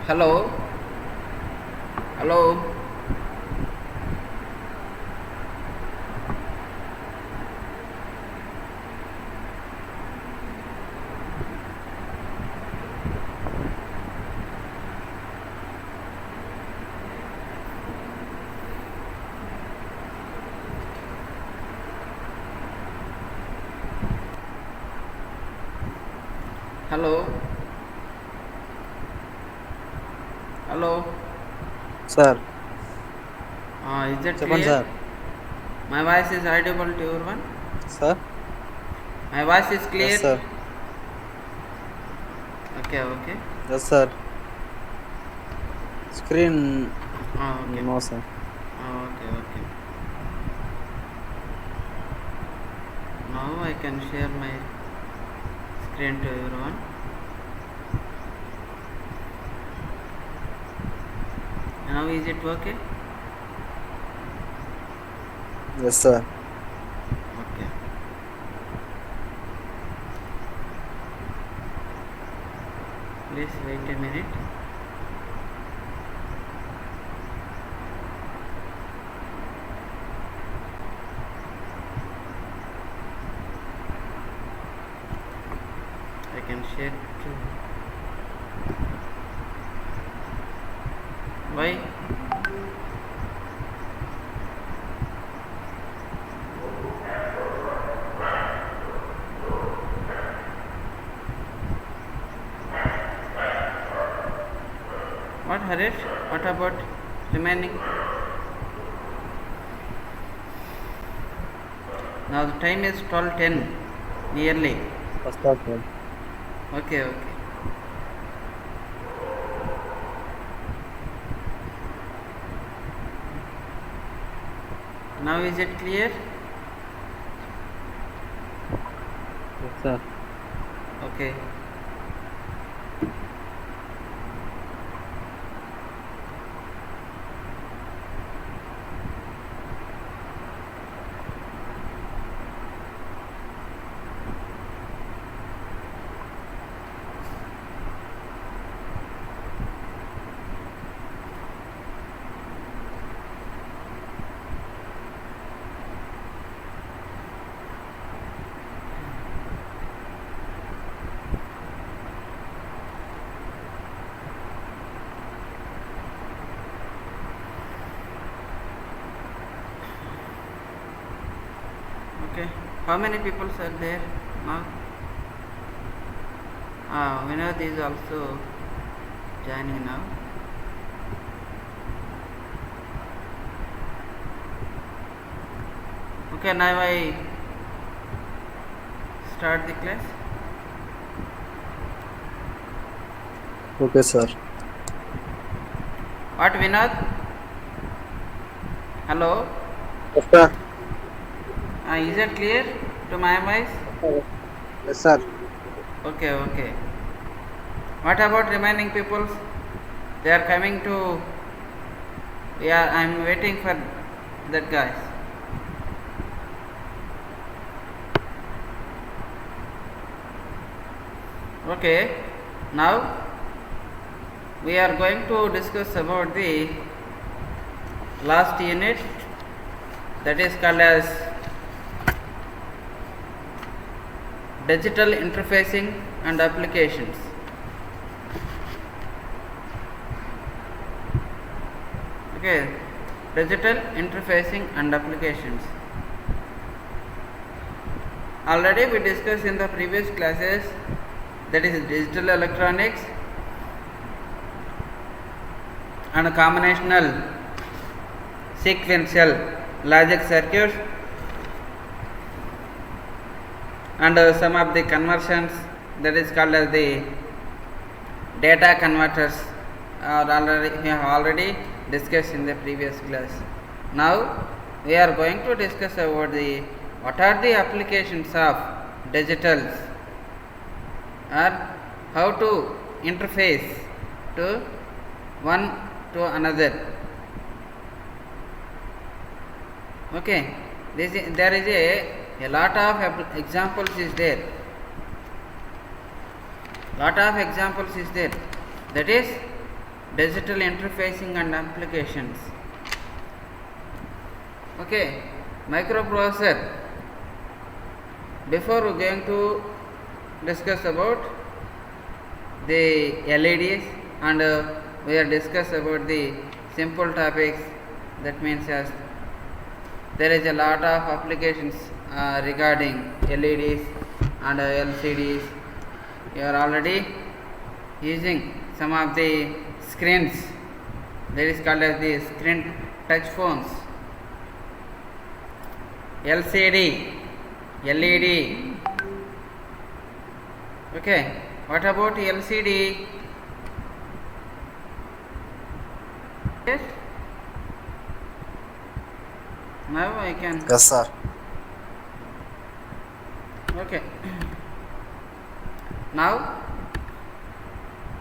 Hello, hello, hello, hello. Sir, Is it Chapan clear? sir. My voice is audible to everyone. Sir? My voice is Yes, clear. sir. Okay, okay. Yes, sir. Screen, Okay. no, sir. Okay, okay. Now I can share my screen to everyone. Now is it okay? Yes, sir. Okay. Please wait a minute. I can share too. Why? What Harish? What about remaining? Now the time is 12:10 nearly. First of all, Okay, okay. Now is it clear? yes, sir. Okay. Okay. How many people are there now? Vinod is also joining now. Okay, now I start the class. Okay, sir. What Vinod? Hello? Yes, sir. Is it clear to my voice? Yes, sir. Okay, okay. What about remaining peoples? They are coming to. Yeah, I'm waiting for that guys. Okay, now we are going to discuss about the last unit, that is called as digital interfacing and applications. Okay, digital interfacing and applications. Already we discussed in the previous classes, that is digital electronics and combinational sequential logic circuits, and some of the conversions, that is called as the data converters, we have already discussed in the previous class. Now we are going to discuss about the what are the applications of digitals, or how to interface to one to another. Okay, there is a lot of examples is there. Lot of examples is there. That is digital interfacing and applications. Okay, microprocessor. Before we are going to discuss about the LEDs and we are discuss about the simple topics, that means as there is a lot of applications regarding LEDs and LCDs. You are already using some of the screens, that is called as the screen touch phones. LCD, LED. Okay, what about LCD? Yes. Now I can. Yes, sir. Okay. Now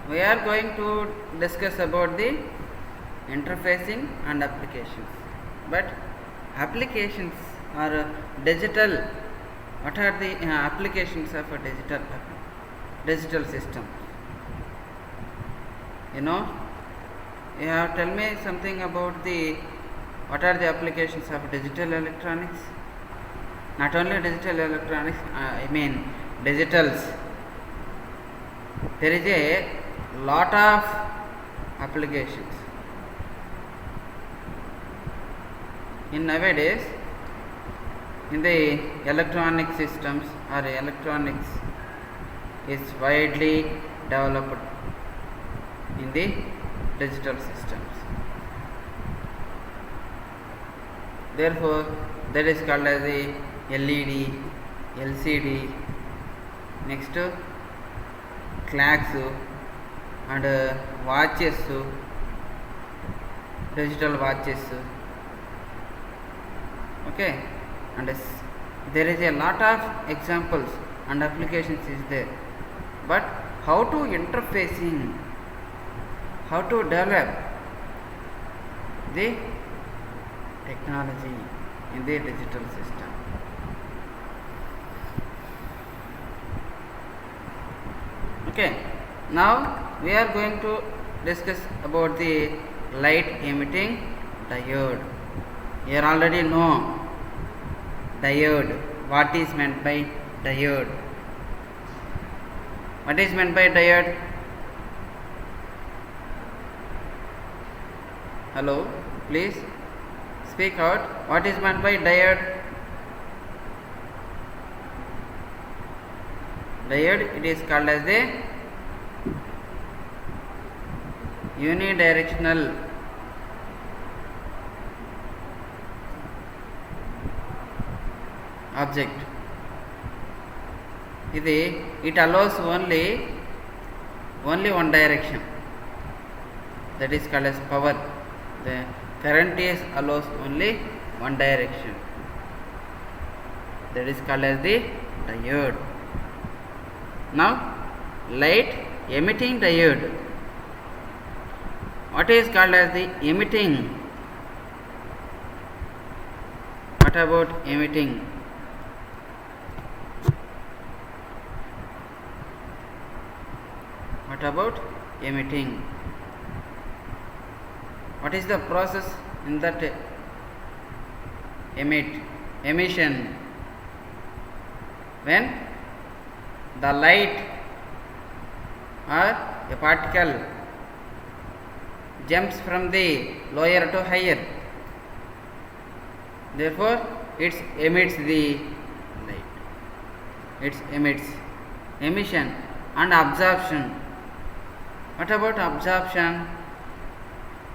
we are going to discuss about the interfacing and applications. But applications are digital. What are the applications of a digital system? You know, you have tell me something about the what are the applications of digital electronics? Not only digital electronics, I mean digitals. There is a lot of applications. In nowadays, in the electronic systems or electronics is widely developed in the digital systems. Therefore, that is called as the LED, LCD, next clocks and watches, digital watches. Okay, and there is a lot of examples and applications is there. But how to interfacing, how to develop the technology in the digital system. Okay, now we are going to discuss about the light emitting diode. You already know diode. What is meant by diode? What is meant by diode? Hello, please speak out. What is meant by diode? Diode, it is called as the unidirectional object. It allows only one direction, that is called as power. The current is allows only one direction, that is called as the diode. Now light emitting diode. What is called as the emitting? What about emitting? What about emitting? What is the process in that emission? When the light or a particle jumps from the lower to higher, therefore it emits the light. It emits emission and absorption. What about absorption?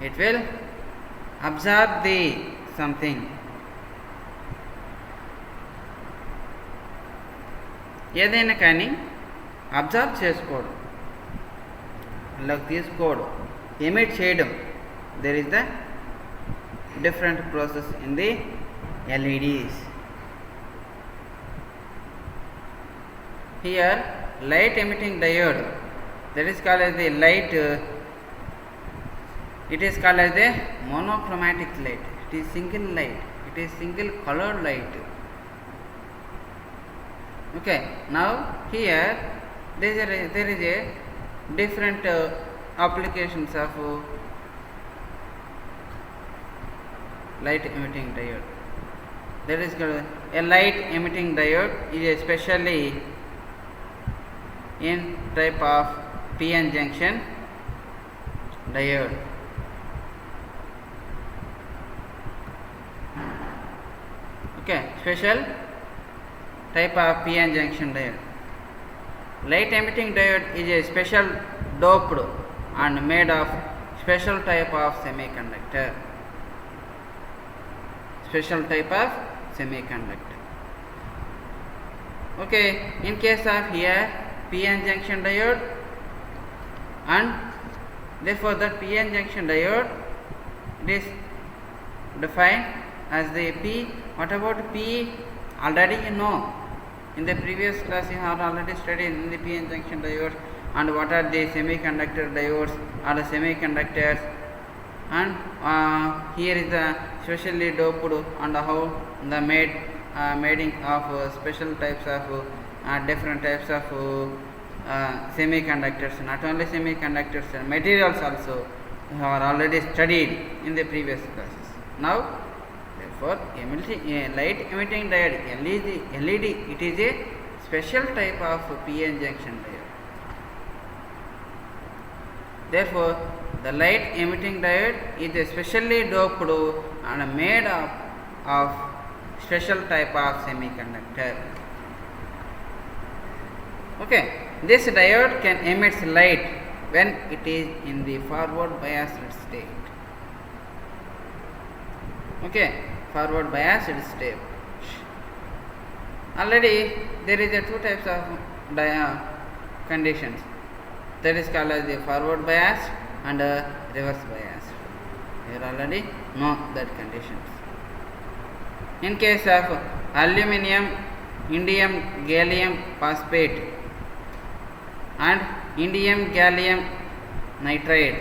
It will absorb the something. ఏదైనా కానీ observe చేసుకోవడం, అలాగ తీసుకోవడం, emit చేయడం, there is the different process in the LEDs. Here light emitting diode, that is called as the light, it is called as the monochromatic light. It is single light, it is single colored light. Okay, now here there is a different applications of light emitting diode. That is called a light emitting diode is especially in type of PN junction diode. Okay, special type of PN junction diode. Light emitting diode is a special doped and made of special type of semiconductor. Special type of semiconductor. Okay, in case of here PN junction diode, and therefore that PN junction diode it is defined as the P. What about P? Already you know. In the previous class you have already studied in the PN junction diodes and what are the semiconductor diodes or the semiconductors, and here is the specially doped and how the making of special types of different types of semiconductors, not only semiconductors, materials also you have already studied in the previous classes. Now therefore light emitting diode LED it is a special type of PN junction diode. Therefore the light emitting diode is a specially doped and made of special type of semiconductor. Okay, this diode can emit light when it is in the forward biased state. Okay, forward biased state. Already there is a two types of conditions, that is called as the forward bias and reverse bias. You already know that conditions. In case of aluminum, indium gallium phosphate and indium gallium nitride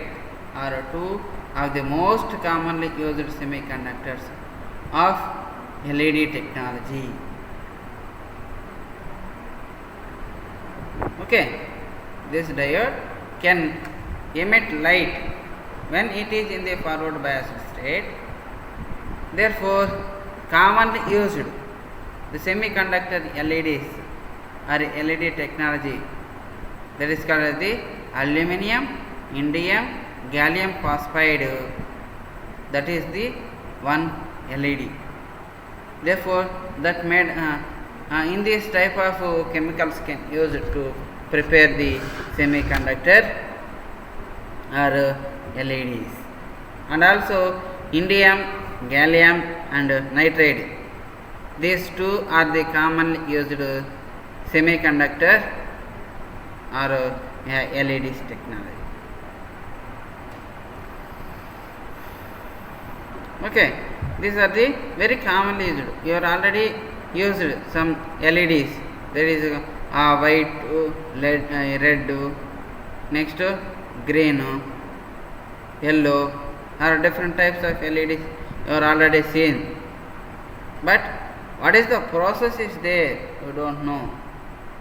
are two of the most commonly used semiconductors of LED technology. Okay, this diode can emit light when it is in the forward biased state. Therefore, commonly used the semiconductor LEDs or LED technology, that is called as the aluminum, indium, gallium phosphide, that is the one LED. Therefore, that made in this type of chemicals can use to prepare the semiconductor or LEDs, and also indium, gallium and nitride. These two are the commonly used semiconductor or LEDs technology. Okay, these are the very commonly used. You are already used some LEDs. There is white, red, next green, yellow, or different types of LEDs you are already seen. But what is the process is there? You don't know.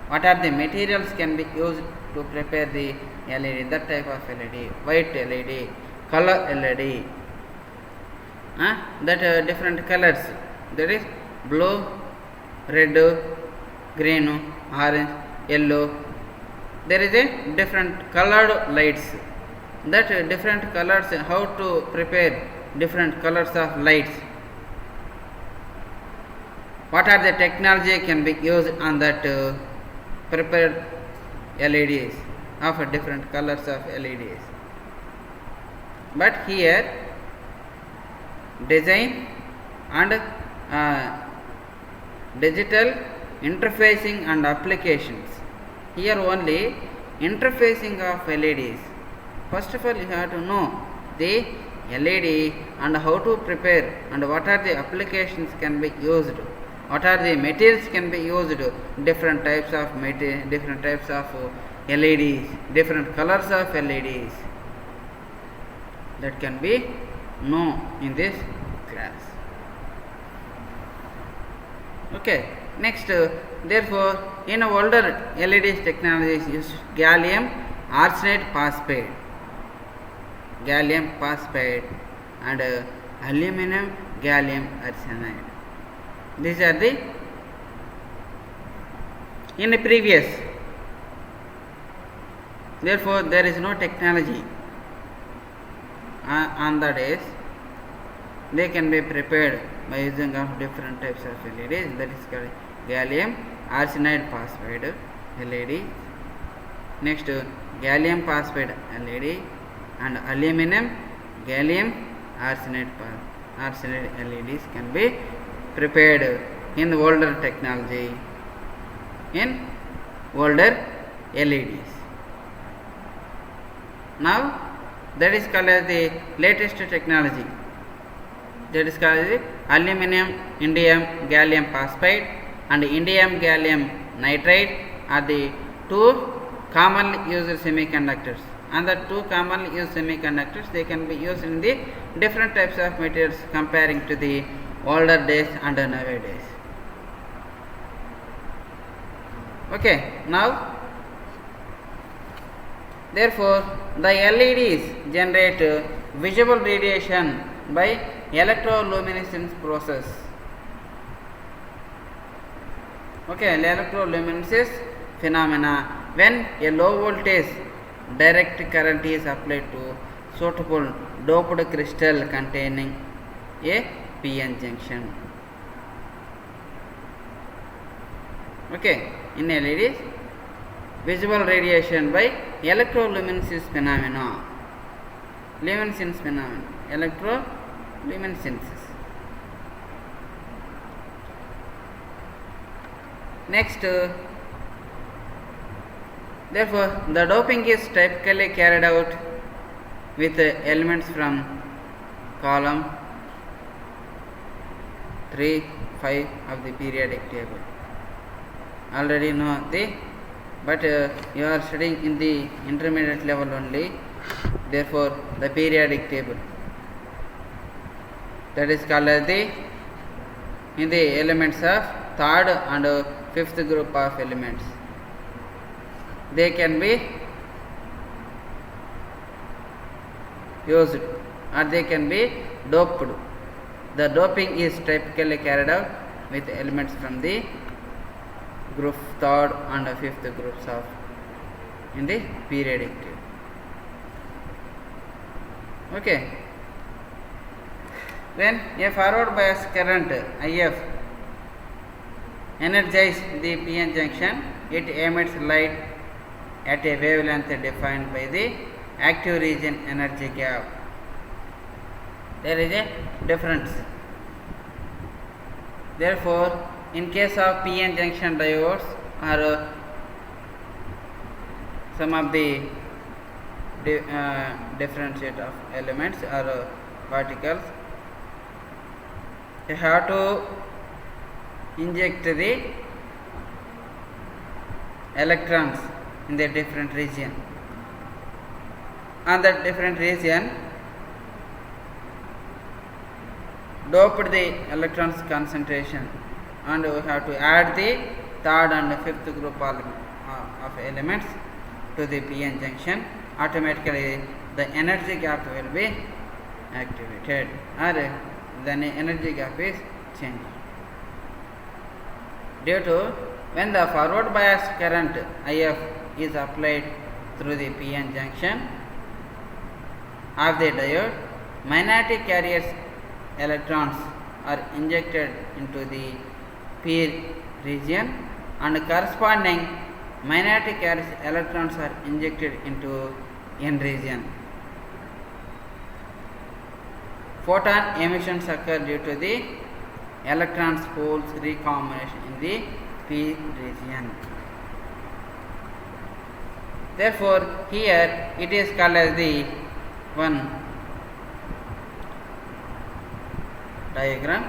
What are the materials can be used to prepare the LED? That type of LED, white LED, color LED. That different colors. There is blue, red, green, orange, yellow. There is a different colored lights. That different colors, how to prepare different colors of lights. What are the technology can be used on that prepared LEDs of different colors of LEDs. But here design and digital interfacing and applications. Here only interfacing of LEDs. First of all, you have to know the LED and how to prepare and what are the applications can be used. What are the materials can be used? Different types of material, different types of LEDs, different colors of LEDs. That can be known in this class. Okay. Next, therefore, in older LEDs technologies use gallium arsenide phosphate. gallium phosphide and aluminum gallium arsenide. These are the in the previous. Therefore, there is no technology on the days. They can be prepared by using of different types of LEDs, that is called gallium arsenide phosphide LED. Next, gallium phosphide LED and aluminum gallium arsenide LEDs can be prepared in older technology, in older LEDs. Now, that is called as the latest technology. That is called the aluminum indium gallium phosphide and indium gallium nitride are the two commonly used semiconductors. And the two commonly used semiconductors, they can be used in the different types of materials comparing to the older days and nowadays. Okay, now therefore the LEDs generate visible radiation by electroluminescence process. Okay, electroluminescence phenomena, when a low voltage direct current is applied to suitable doped crystal containing a PN junction. Okay, in LEDs, visible radiation by electroluminescence phenomena. Luminescence phenomenon, electroluminescence. Next, therefore, the doping is typically carried out with elements from column 3, 5 of the periodic table. Already know the, but you are studying in the intermediate level only. Therefore, the periodic table, that is called as the in the elements of third and fifth group of elements. They can be used or they can be doped. The doping is typically carried out with elements from the group third and fifth groups of in the periodic table. Okay. When a forward bias current IF energizes the PN junction, it emits light at a wavelength defined by the active region energy gap. There is a difference. Therefore, in case of PN junction diodes or some of the different set of elements or particles, you have to inject the electrons in the different region. On that different region, dope the electrons concentration, and we have to add the third and fifth group of elements to the PN junction. Automatically the energy gap will be activated, or the energy gap is changed. Due to when the forward bias current IF is applied through the PN junction of the diode, magnetic carriers electrons are injected into the P region, and corresponding magnetic carriers electrons are injected into N region. Photon emissions occur due to the electrons holes recombination in the P region. Therefore, here it is called as the one diagram.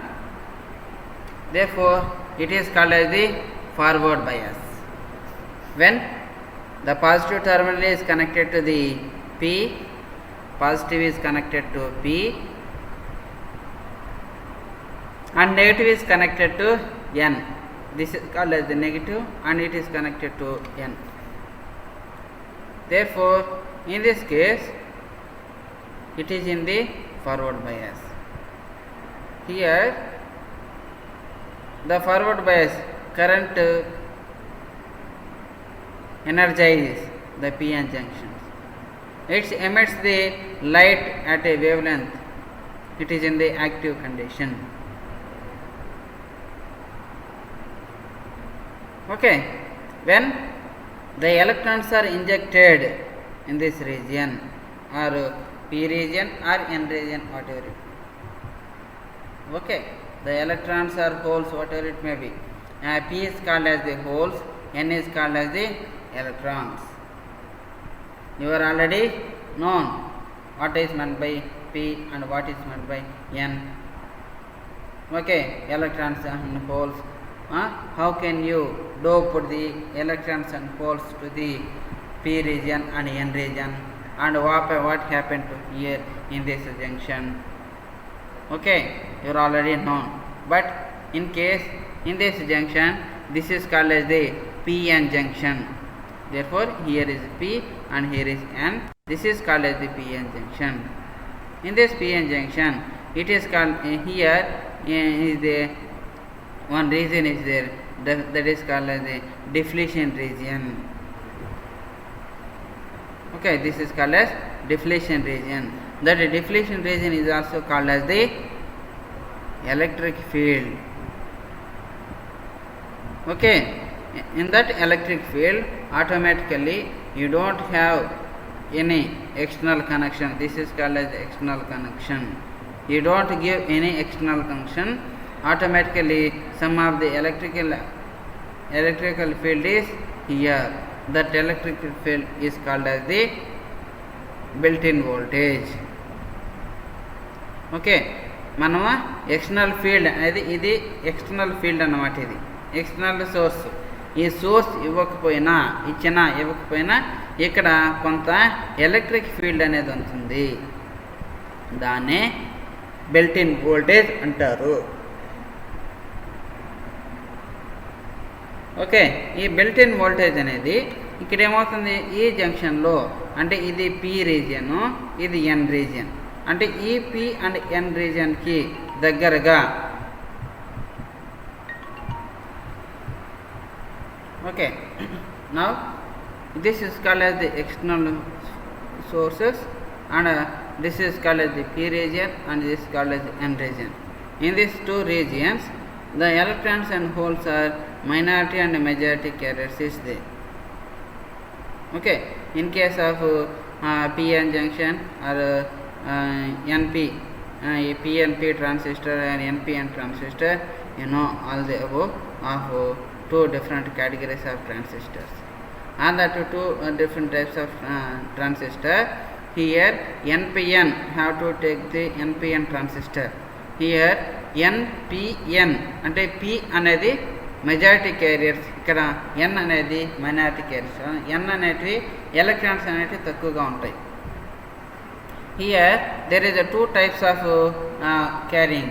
Therefore, it is called as the forward bias. When the positive terminal is connected to the P, positive is connected to P, and negative is connected to N. This is called as the negative, and it is connected to N. Therefore, in this case, it is in the forward bias. Here the forward bias current energizes the p-n junctions. It emits the light at a wavelength. It is in the active condition. Okay, when the electrons are injected in this region, or p region or n region, whatever it. Okay, the electrons or holes, whatever it may be. P is called as the holes, n is called as the electrons. You are already known what is meant by p and what is meant by n. Okay, electrons and holes. How can you dope the electrons and holes to the p region and n region, and what happened to here in this junction? Okay, you are already known. But in case in this junction, this is called as the p-n junction. Therefore, here is p and here is n. This is called as the p-n junction. In this p-n junction, it is called here is the one region is there that is called as the depletion region. Okay, this is called as depletion region. That depletion region is also called as the electric field. Okay, in that electric field, automatically you don't have any external connection. This is called as external connection. You don't give any external connection. Automatically, some of the electrical field is here. That electrical field is called as the built-in voltage. Okay, మనము external field అనేది ఇది external field అన్నమాట. ఇది external source. ఈ source ఇవ్వకపోయినా ఇక్కడ కొంత electric field అనేది ఉంటుంది. దాన్నే బిల్ట్-ఇన్ వోల్టేజ్ అంటారు. ఓకే, ఈ బిల్ట్-ఇన్ వోల్టేజ్ అనేది ఇక్కడ ఏమవుతుంది, ఈ జంక్షన్లో అంటే ఇది పి రీజియన్, ఇది ఎన్ రీజియన్. అంటే ఈ పి అండ్ ఎన్ రీజియన్కి దగ్గరగా okay. Now this is called as the external sources and this is called as the p region and this is called as the n region. In these two regions, the electrons and holes are minority and majority carriers is there. Okay, in case of p-n junction or NP, PNP transistor and NPN transistor, you know all the above of two different categories of transistors. And that two different types of transistor. Here NPN have to take the NPN transistor. Here NPN అంటే P అనేది majority carriers, ఇక్కడ N అనేది minority carriers. N అనేటివి electrons అనేటివి తక్కువగా ఉంటాయి. Here there is a two types of carrying.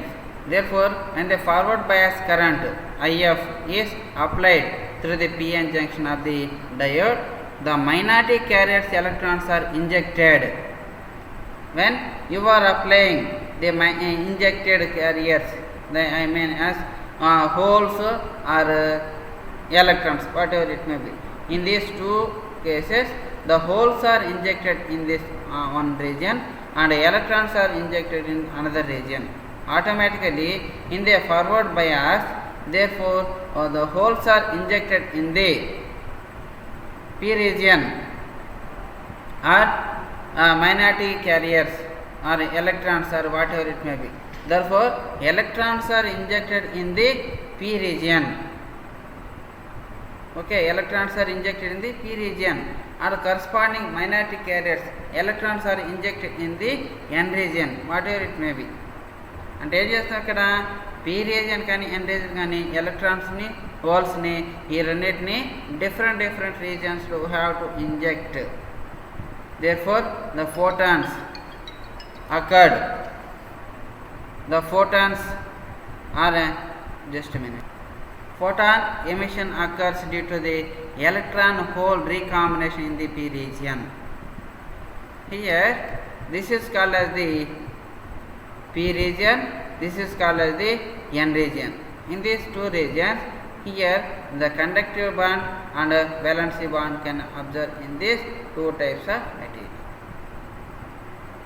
Therefore, when the forward bias current IF is applied through the p-n junction of the diode, the minority carriers electrons are injected. When you are applying the injected carriers, I mean as holes or electrons, whatever it may be. In these two cases, the holes are injected in this one region and electrons are injected in another region. Automatically, in the forward bias, therefore the holes are injected in the p region or minority carriers or electrons or whatever it may be. Therefore, electrons are injected in the p region. Okay, electrons are injected in the p region or corresponding minority carriers, electrons are injected in the n region, whatever it may be. అంటే ఏం చేస్తాం, ఇక్కడ P region కానీ ఎన్ region కానీ ఎలక్ట్రాన్స్ని హోల్స్ని ఈ రెండింటిని different రీజియన్స్లో have to inject. Therefore the photons occurred. The photons are just minute. Photon emission occurs due to the electron hole recombination in the p region. Here this is called as the P region, this is called as the N region. In these two regions, here the conductive bond and valency bond can observe in these two types of material.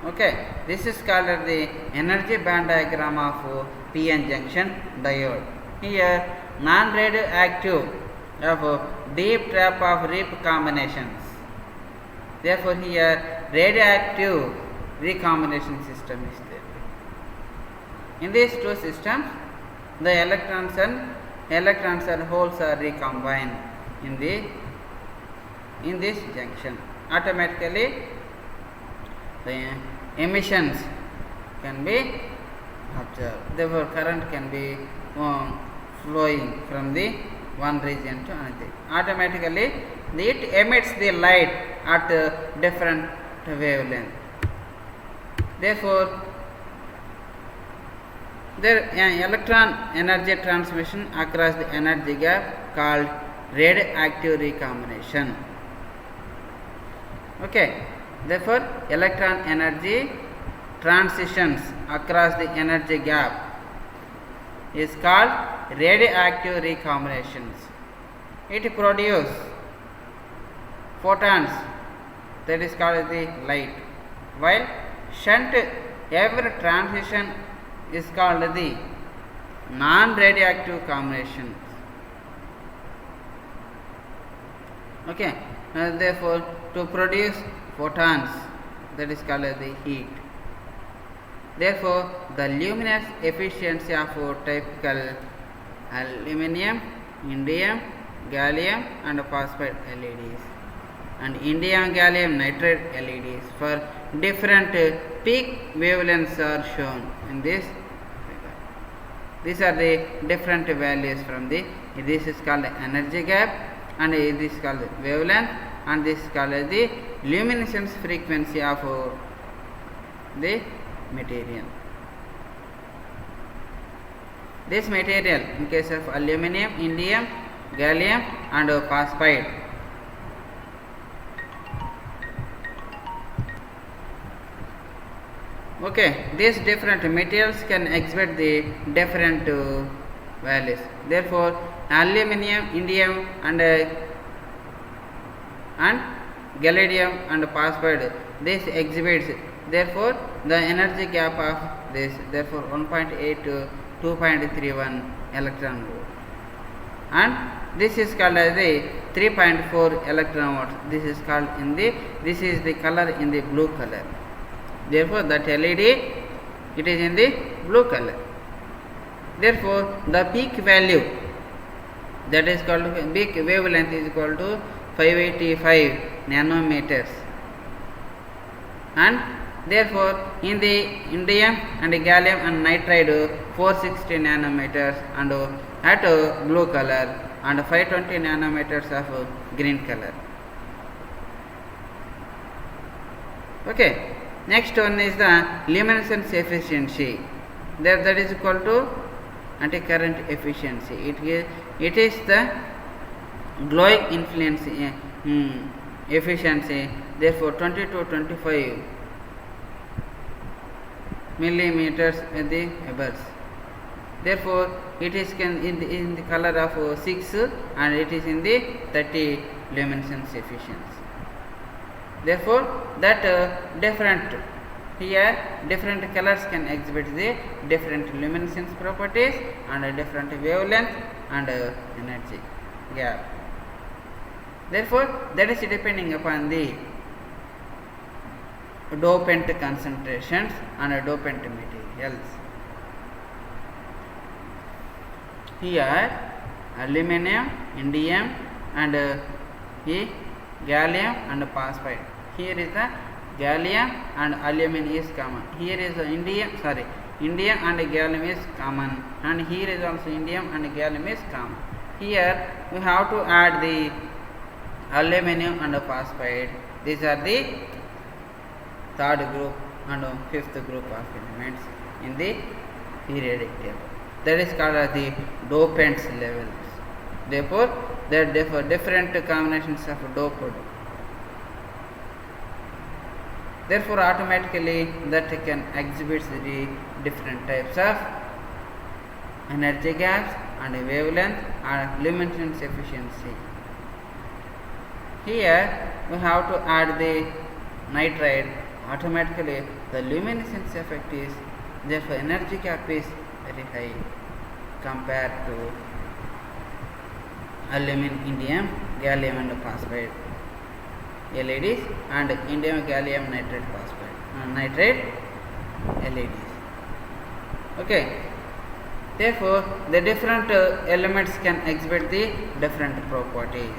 Okay, this is called as the energy band diagram of PN junction diode. Here, non-radioactive of deep trap of REAP combinations. Therefore, here radioactive recombination system is there. In these two systems, the electrons and holes are recombined in this junction. Automatically, the emissions can be observed. Therefore, current can be flowing from the one region to another. Automatically, it emits the light at different wavelength. Therefore, there electron energy transmission across the energy gap called radioactive recombination. Okay, therefore electron energy transitions across the energy gap is called radioactive recombinations. It produces photons, that is called the light, while shunt every transition is called the non-radioactive combinations. Okay, therefore to produce photons, that is called the heat. Therefore, the luminous efficiency of typical aluminum, indium, gallium and phosphide LEDs and indium gallium nitride LEDs for different peak wavelengths are shown in this figure. These are the different values from the, this is called energy gap and this is called wavelength and this is called the luminescence frequency of the material. This material in case of aluminum, indium, gallium and phosphide, okay, these different materials can exhibit the different values. Therefore, aluminum, indium and gallium and phosphide, this exhibits, therefore the energy gap of this, therefore 1.8 to 2.31 electron volt, and this is called as the 3.4 electron volts. This is called in the, this is the color in the blue color. Therefore, that LED, it is in the blue color. Therefore, the peak value, that is called peak wavelength, is equal to 585 nanometers, and therefore in the indium and gallium and nitride 460 nanometers and at blue color and 520 nanometers of green color. Okay. Next one is the luminescence efficiency. There, that is equal to anti-current efficiency. It is the glowing influence efficiency. Therefore, 20 to 25 millimeters at the above. Therefore, it is in the color of 6 and it is in the 30 luminescence efficiency. Therefore, that different colors can exhibit the different luminescence properties and different wavelength and energy gap. Therefore, that is depending upon the dopant concentrations and dopant materials. Here, aluminum, indium and gallium and phosphide. Here is the gallium and aluminum is common. Here is the indium and gallium is common, and here is also indium and gallium is common. Here we have to add the aluminum and phosphide. These are the third group and fifth group of elements in the periodic table. That is called as the dopants levels. Therefore, there are different combinations of doped. Therefore, automatically that can exhibit the different types of energy gaps and wavelength and luminescence efficiency. Here we have to add the nitride. Automatically the luminescence effect is, therefore energy gap is very high compared to aluminum, indium, gallium and phosphide LEDs and indium gallium nitride phosphide nitride LEDs. Okay. Therefore, the different elements can exhibit the different properties.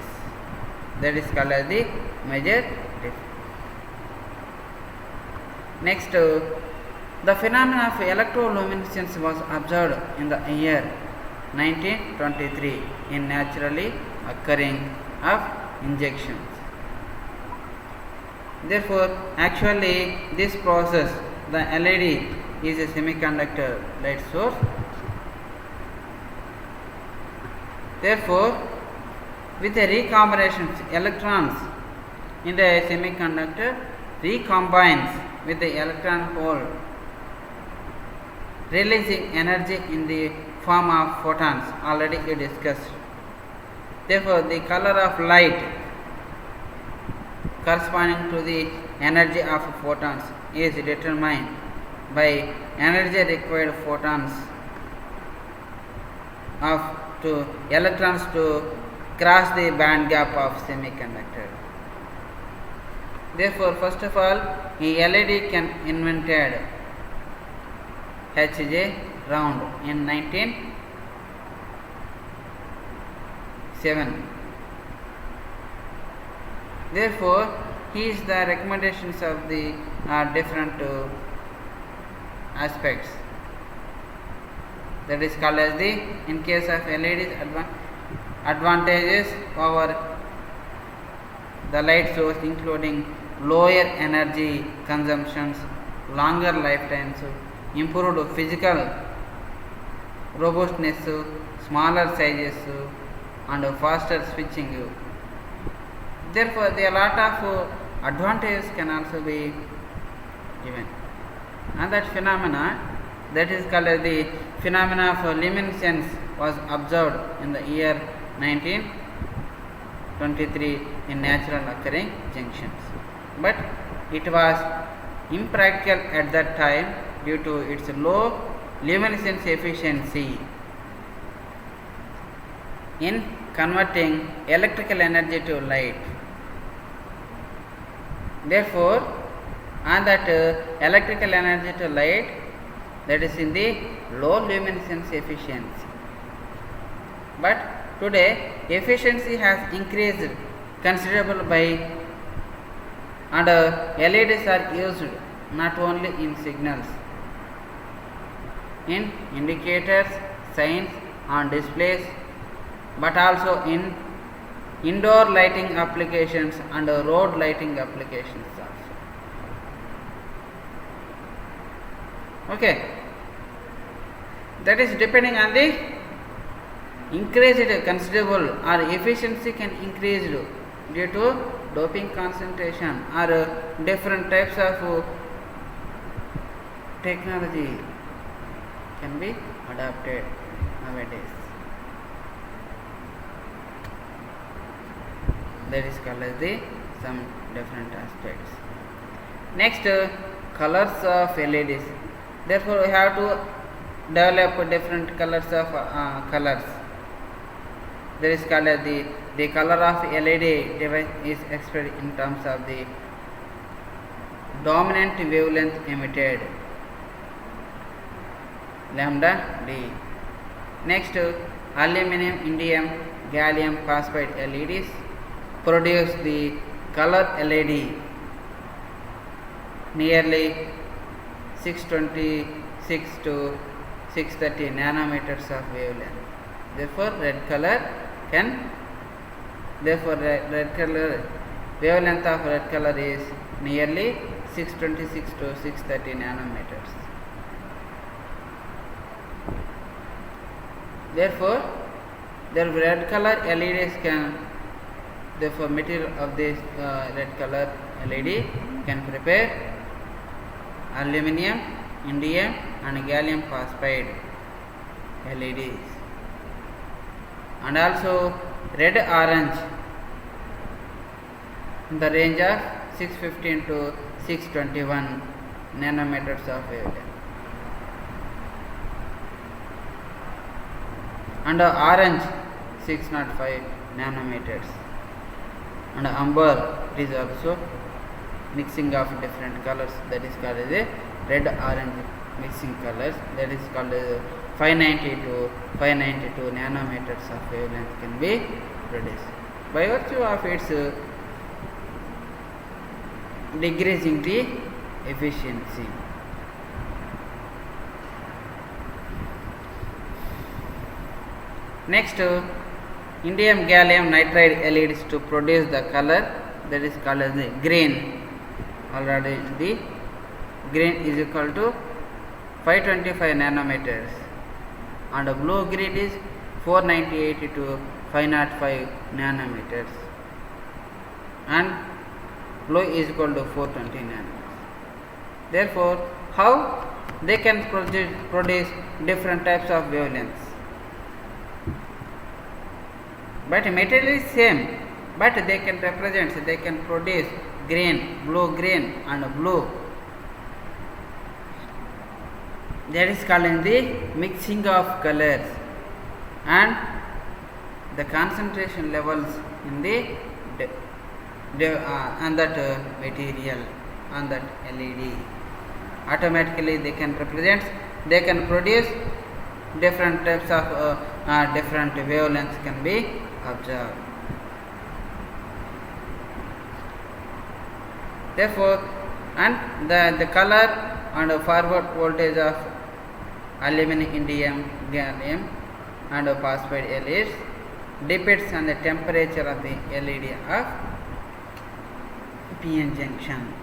That is called as the major difference. Next, the phenomena of electroluminescence was observed in the year 1923 in naturally occurring of injections. Therefore, actually this process, the LED is a semiconductor light source. Therefore, with the recombinations, electrons in the semiconductor recombines with the electron hole, releasing energy in the form of photons, already we discussed. Therefore, the color of light corresponding to the energy of photons is determined by energy required photons of to electrons to cross the band gap of semiconductor. Therefore, first of all, a LED can invented H.J. Round in 1907. Therefore, he is the recommendations of the different aspects. That is called as the, in case of LEDs, advantages over the light source including lower energy consumptions, longer lifetimes, improved physical robustness, smaller sizes and faster switching. Therefore, a lot of advantages can also be given. And that phenomena, that is called as the phenomena of luminescence, was observed in the year 1923 in natural occurring junctions. But it was impractical at that time due to its low luminescence efficiency in converting electrical energy to light. Therefore, on that electrical energy to light, that is in the low luminescence efficiency. But today efficiency has increased considerable by, and LEDs are used not only in signals, in indicators, signs on displays, but also in indoor lighting applications and road lighting applications also. Okay, that is depending on the increased considerable or efficiency can increase due to doping concentration or different types of technology can be adopted nowadays. That is called as the some different aspects. Next, colors of LEDs. Therefore, we have to develop different colors of colors. That is called as the color of LED device is expressed in terms of the dominant wavelength emitted, lambda D. Next, aluminum, indium, gallium phosphide LEDs produce the color LED nearly 626 to 630 nanometers of wavelength. Therefore, red color wavelength of red color is nearly 626 to 630 nanometers. Therefore, the red color LEDs can, therefore material of this red color LED can prepare aluminum, indium and gallium phosphide LEDs, and also red orange in the range of 615 to 621 nanometers of wavelength, and orange 605 nanometers, and amber is also mixing of different colors, that is called as a red orange mixing colors, that is called as 590 to 592 nanometers of wavelength can be produced by virtue of its decreasing the efficiency. Next, indium gallium nitride LEDs to produce the color, that is called as the green. Already the green is equal to 525 nanometers, and blue green is 498 to 505 nanometers, and blue is equal to 420 nanometers. Therefore, how they can produce different types of wavelengths? But material is same, but they can represent, they can produce green, and blue. That is called in the mixing of colors and the concentration levels in the on that material, on that LED. Automatically they can represent, they can produce different types of different wavelengths can be observed. Therefore, and the color and forward voltage of aluminum, indium, gallium and phosphide LEDs depends on the temperature of the LED of PN junction.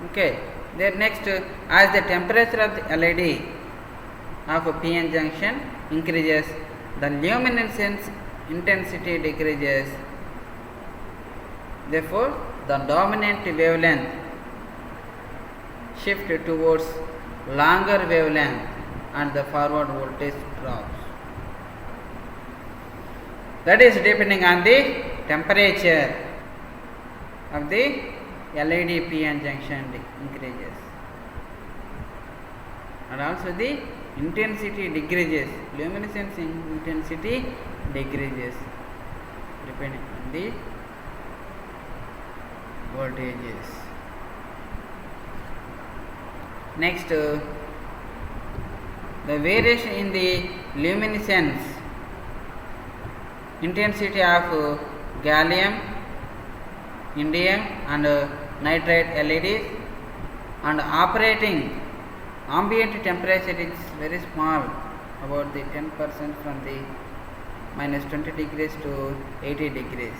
Okay, then next, as the temperature of the LED of a PN junction increases, the luminescence intensity decreases. Therefore, the dominant wavelength shift towards longer wavelength and the forward voltage drops. That is depending on the temperature of the LED PN junction increases, and also the intensity decreases, luminescence intensity decreases depending on the voltages. Next, the variation in the luminescence intensity of gallium, indium and nitride LEDs, and operating ambient temperature is very small, about the 10% from the minus 20 degrees to 80 degrees.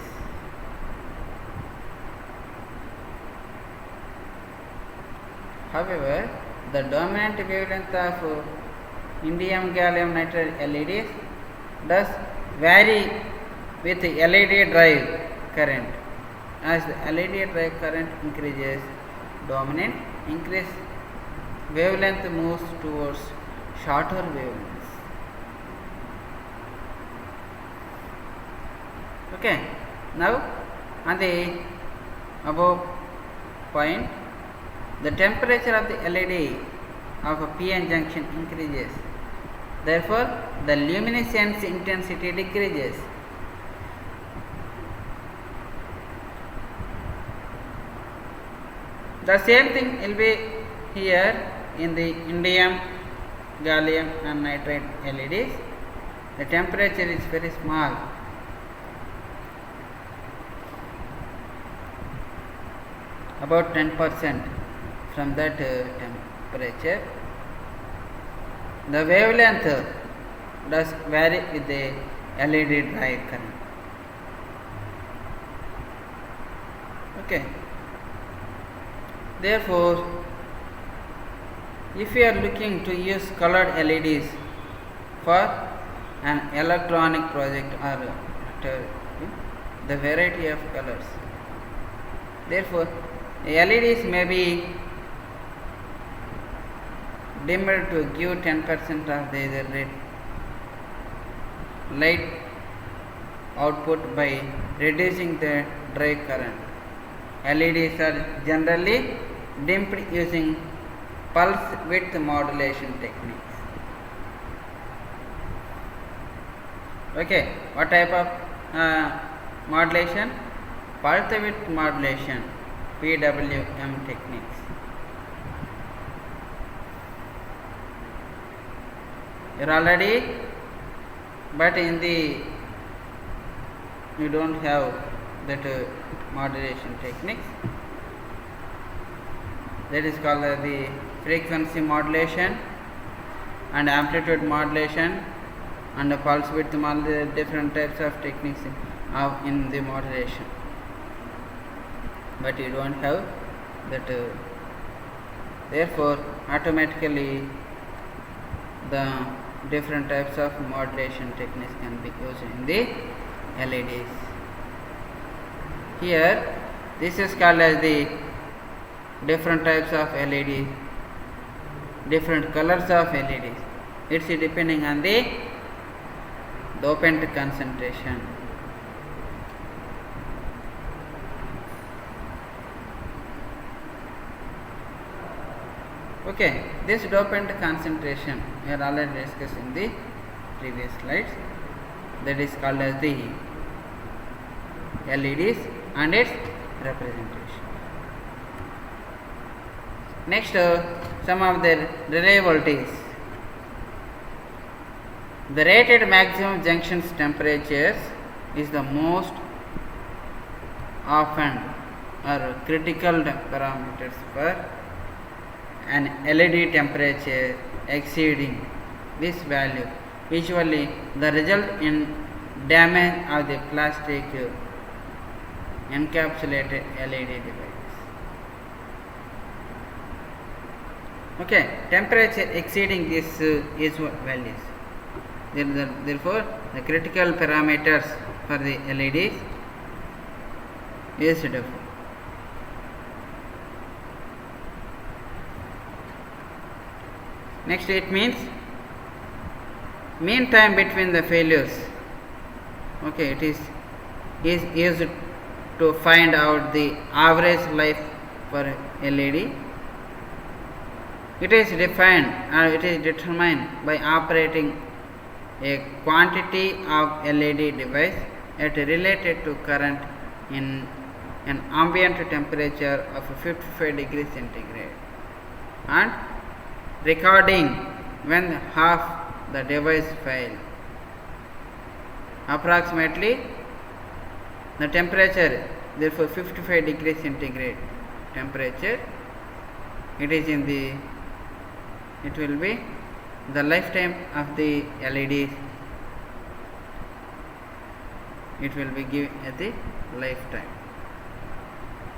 However, the dominant wavelength of indium gallium nitride LEDs does vary with LED drive current. As the LED drive current increases, dominant increase wavelength moves towards shorter wavelengths. Okay, now on the above point, the temperature of the LED of a PN junction increases. Therefore, the luminescence intensity decreases. The same thing will be here in the indium, gallium and nitride LEDs. The temperature is very small. About 10% from that temperature. The wavelength does vary with the LED drive current. Okay. Therefore, if you are looking to use colored LEDs for an electronic project or the variety of colors, Therefore, LEDs may be dimmed to give 10% of the light output by reducing the drive current. LEDs are generally dimmed using pulse width modulation techniques. Okay, what type of modulation? Pulse width modulation, PWM techniques. You're already, but in the you don't have that modulation techniques. That is called the frequency modulation and amplitude modulation and the pulse width modulation. Different types of techniques in the modulation, but you don't have that. Therefore, automatically the different types of modulation techniques can be used in the LEDs. Here, this is called as the different types of LEDs, different colors of LEDs. It's depending on the dopant concentration. Okay, this dopant concentration we are already discussed in the previous slides. That is called as the LEDs and its representation. Next, some of their reliabilities. The rated maximum junction temperatures is the most often or critical parameters for an LED temperature exceeding this value. Usually, the result in damage of the plastic encapsulated LED device. Okay, temperature exceeding this is values. Therefore, the critical parameters for the LEDs is different. Next, it means mean time between the failures. Okay, it is used to find out the average life for LED. It is defined and it is determined by operating a quantity of LED device at related to current in an ambient temperature of 55 degrees centigrade and recording when half the device fail. Approximately the temperature, therefore 55 degrees centigrade temperature, it is in the, it will be the lifetime of the LEDs, it will be given at the lifetime.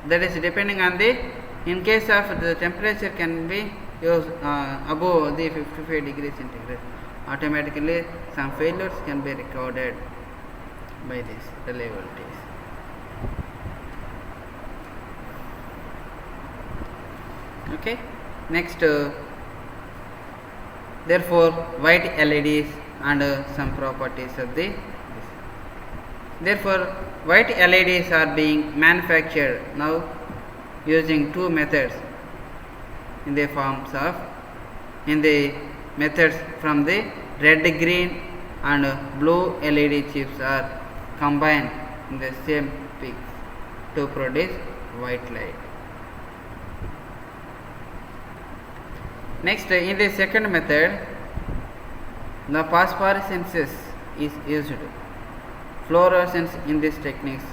That is depending on the, in case of the temperature can be used above the 55 degrees centigrade, automatically some failures can be recorded by these reliabilities. Okay, next, therefore white LEDs and some properties of the therefore white LEDs are being manufactured now using two methods in the forms of methods from the red, green and blue LED chips are combined in the same peaks to produce white light. Next, in the second method, the phosphorescence is used. Fluorescence in this techniques,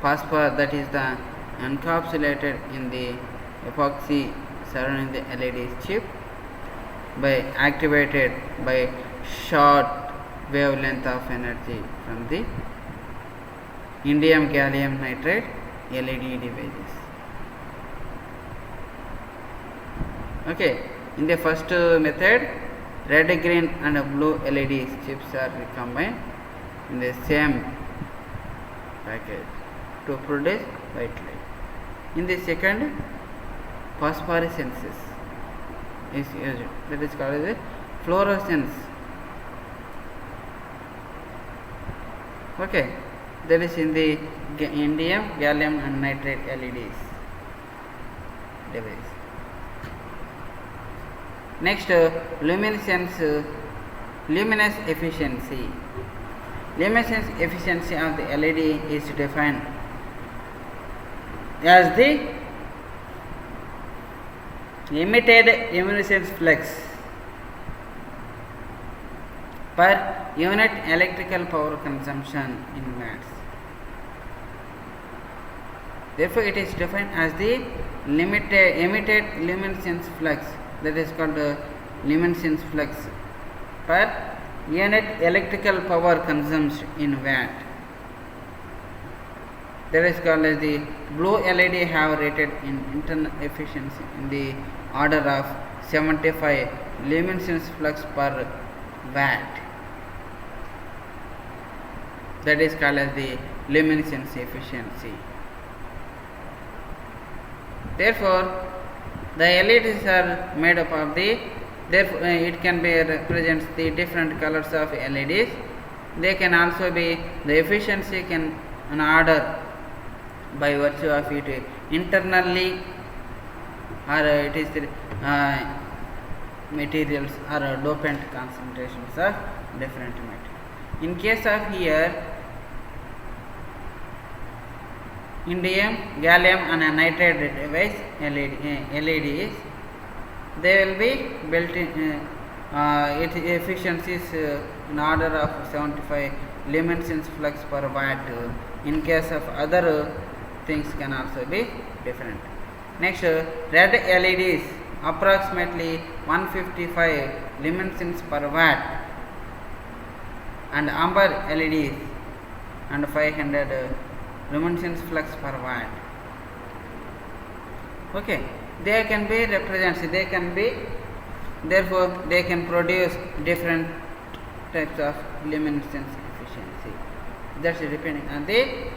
phosphor, that is the encapsulated in the epoxy surrounding the LED chip by activated by short wavelength of energy from the indium gallium nitride LED devices. Okay, in the first method, red, green and blue LED chips are combined in the same package to produce white light. In the second, phosphorescence is used. That is called as fluorescence. Okay, that is in the indium, gallium and nitride LEDs device. Next, luminous efficiency. Luminous efficiency of the LED is defined as the emitted luminescence flux per unit electrical power consumption in watts. Therefore, it is defined as the emitted luminescence flux, that is called luminescence flux per unit electrical power consumed in watt. That is called as the blue LED have rated in internal efficiency in the order of 75 luminescence flux per watt. That is called as the luminescence efficiency. Therefore, the LEDs are made up of the, therefore it can be represents the different colors of LEDs. They can also be, the efficiency can an order by virtue of it internally, or it is the materials or dopant concentrations of different materials. In case of here indium, gallium and nitride device LEDs, they will be built in its efficiency is in order of 75 luminescence flux per watt. In case of other things can also be different. Next, red LEDs approximately 155 luminescence per watt, and amber LEDs and 500 luminescence flux per watt. Okay, they can be represented, they can be, therefore they can produce different types of luminescence efficiency. That's depending on the,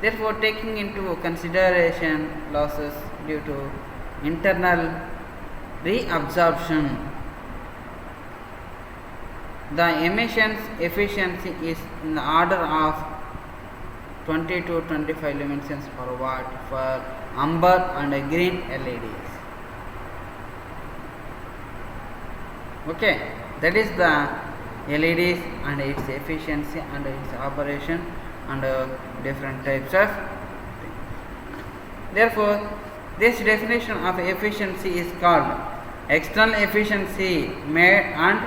therefore taking into consideration losses due to internal reabsorption, the emissions efficiency is in the order of 20 to 25 luminescence per watt for amber and green LEDs. Okay, that is the LEDs and its efficiency and its operation and different types of things. Therefore, this definition of efficiency is called external efficiency made and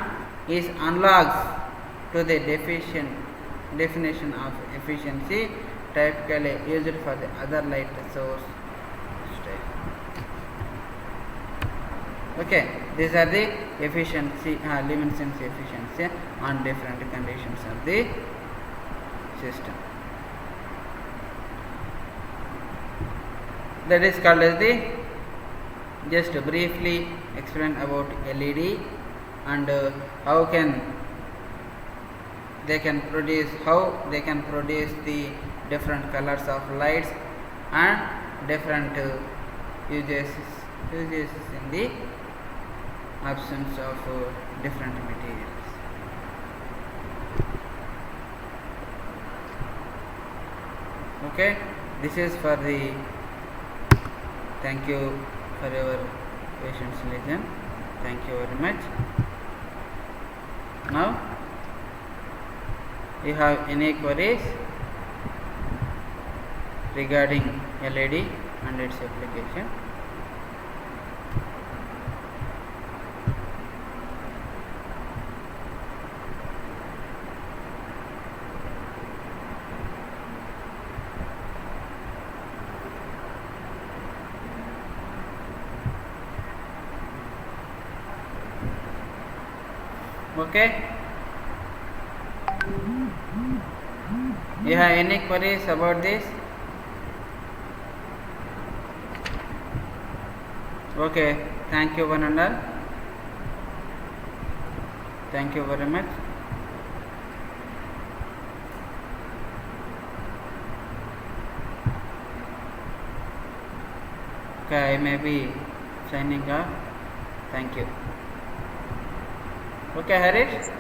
is analogous to the definition of efficiency typically used for the other light source type. Okay, these are the efficiency, luminescence efficiency on different conditions of the system. That is called as the, just briefly explain about LED and how they can produce the different colors of lights and different uses in the absence of different materials. Okay, this is for the, thank you for your patience listen. Thank you very much. Now you have any queries regarding LED and its application? Okay, you have any queries about this? Okay, thank you one and all. Thank you very much. Okay, I may be signing off. Thank you. Okay, Harish?